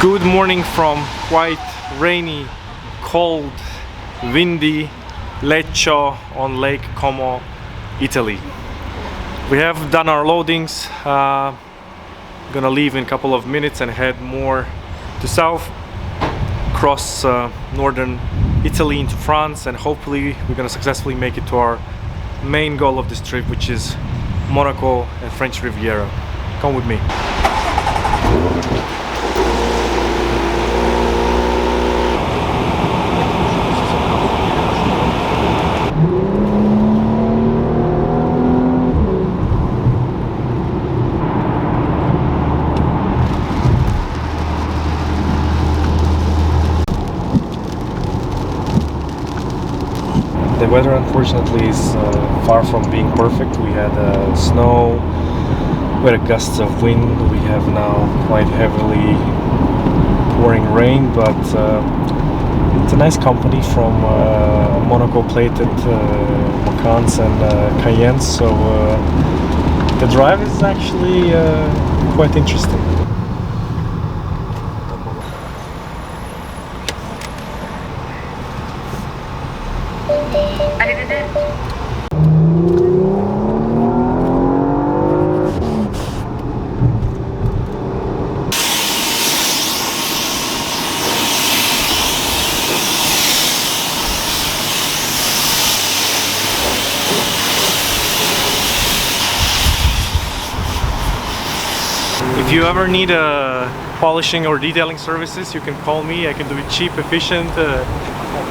Good morning from quite rainy, cold, windy Lecce on Lake Como, Italy. We have done our loadings. Gonna leave in a couple of minutes and head more to south, cross northern Italy into France, and hopefully we're gonna successfully make it to our main goal of this trip, which is Monaco and French Riviera. Come with me. The weather unfortunately is far from being perfect. We had snow, we had gusts of wind, we have now quite heavily pouring rain, but it's a nice company from Monaco plated Macans and Cayennes, so the drive is actually quite interesting. If you ever need polishing or detailing services, you can call me. I can do it cheap, efficient,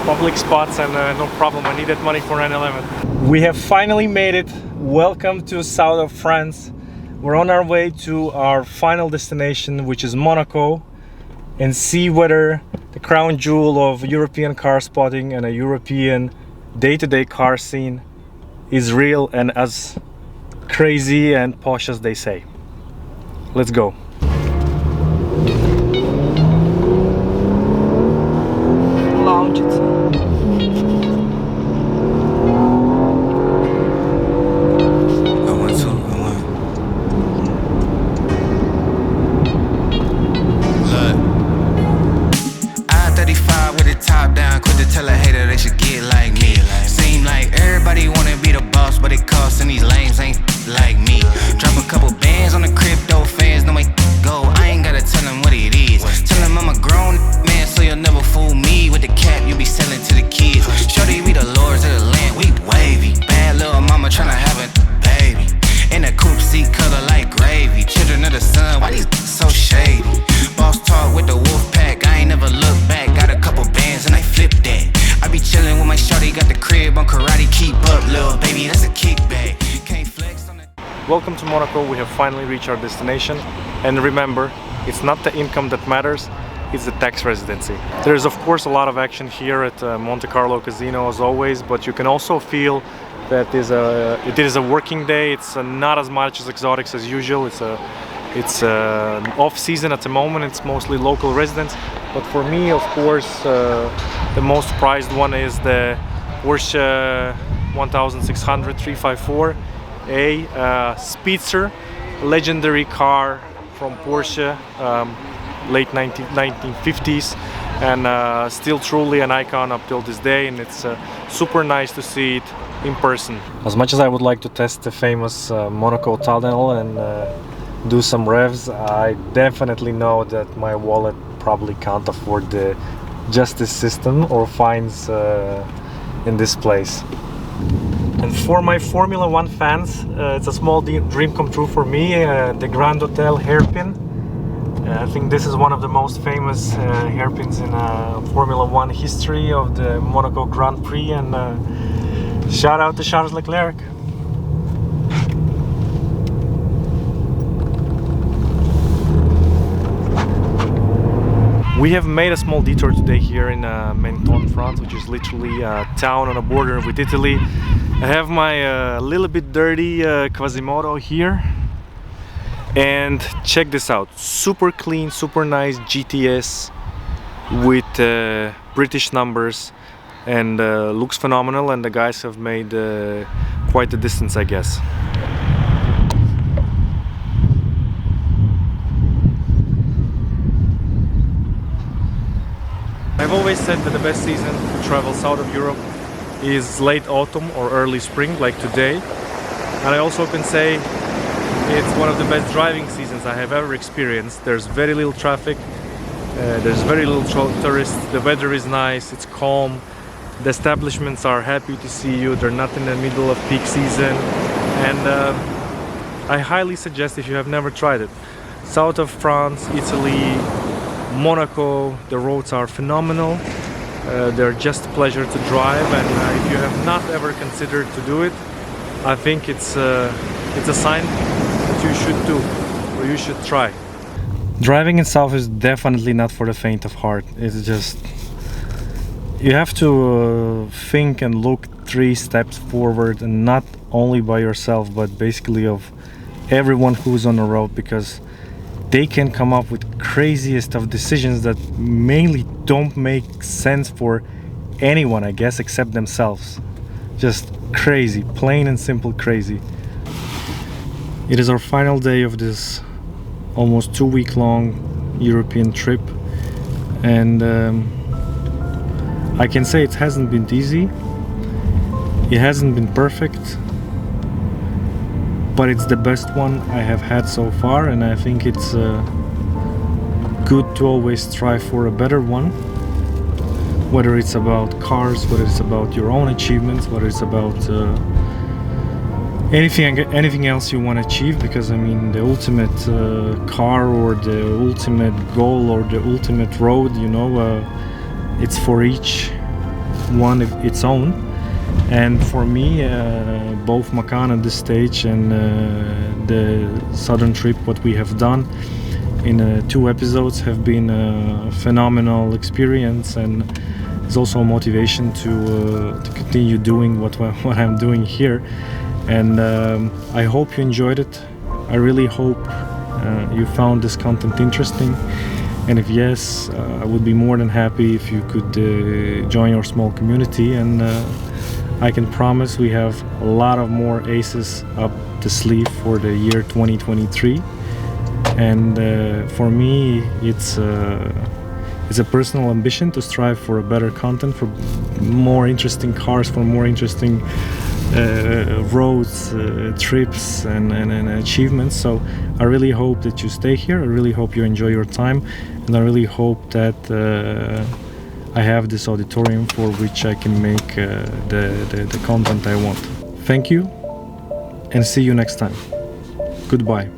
public spots, and no problem. I need that money for 9/11. We have finally made it. Welcome to south of France. We're on our way to our final destination, which is Monaco, and see whether the crown jewel of European car spotting and a European day-to-day car scene is real and as crazy and posh as they say. Let's go. Lounge it. I-35 with the top down, quit to tell a hater they should get like me. Seem like everybody wanna be the boss, but it costs and these lames ain't like me. Drop a couple bands on the crypto fans, no way go. I ain't gotta tell them what it is. Tell them I'm a grown man, so you'll never fool me with the cap you be selling to the kids. Shorty, we the lords of the land, we wavy. Bad little mama tryna have a baby. In a coupe seat color like gravy. Children of the sun, why these so shady? Boss talk with the wolf pack, I ain't never look back. Got a couple bands and I flip that. I be chillin' with my shorty, got the crib on karate. Keep up, little baby, that's a kickback. Can't flex on that. Welcome to Monaco. We have finally reached our destination, and remember, it's not the income that matters, it's the tax residency. There's of course a lot of action here at Monte Carlo Casino as always, but you can also feel that it is a working day. It's not as much as exotics as usual. It's off season at the moment. It's mostly local residents, but for me, of course, the most prized one is the Porsche 1600 354. A speedster, legendary car from Porsche, late 1950s, and still truly an icon up till this day, and it's super nice to see it in person. As much as I would like to test the famous Monaco tunnel and do some revs, I definitely know that my wallet probably can't afford the justice system or fines in this place. And for my Formula 1 fans, it's a small dream come true for me, the Grand Hotel hairpin. I think this is one of the most famous hairpins in Formula 1 history of the Monaco Grand Prix, and shout out to Charles Leclerc. We have made a small detour today here in Menton, France, which is literally a town on a border with Italy. I have my little bit dirty Quasimodo here, and check this out, super clean, super nice GTS with British numbers, and looks phenomenal, and the guys have made quite a distance, I guess. I've always said that the best season to travel south of Europe is late autumn or early spring, like today. And I also can say it's one of the best driving seasons I have ever experienced. There's very little traffic, there's very little tourists, the weather is nice, it's calm, the establishments are happy to see you, they're not in the middle of peak season, and I highly suggest if you have never tried it. South of France, Italy, Monaco, the roads are phenomenal. They're just a pleasure to drive, and if you have not ever considered to do it, I think it's a sign that you should do, or you should try. Driving in South is definitely not for the faint of heart. It's just, you have to think and look 3 steps forward, and not only by yourself, but basically of everyone who's on the road, because they can come up with craziest of decisions that mainly don't make sense for anyone, I guess, except themselves. Just crazy, plain and simple crazy. It is our final day of this almost 2-week-long European trip, and I can say it hasn't been easy, it hasn't been perfect, but it's the best one I have had so far, and I think it's good to always strive for a better one, whether it's about cars, whether it's about your own achievements, whether it's about anything else you want to achieve, because I mean the ultimate car or the ultimate goal or the ultimate road, you know, it's for each one its own. And for me, both Macan at this stage and the southern trip, what we have done in 2 episodes, have been a phenomenal experience, and it's also a motivation to continue doing what I'm doing here. And I hope you enjoyed it. I really hope you found this content interesting, and if yes, I would be more than happy if you could join our small community, and I can promise we have a lot of more aces up the sleeve for the year 2023. And for me, it's a personal ambition to strive for a better content, for more interesting cars, for more interesting roads, trips, and achievements. So I really hope that you stay here. I really hope you enjoy your time, and I really hope that I have this auditorium for which I can make the content I want. Thank you, and see you next time. Goodbye.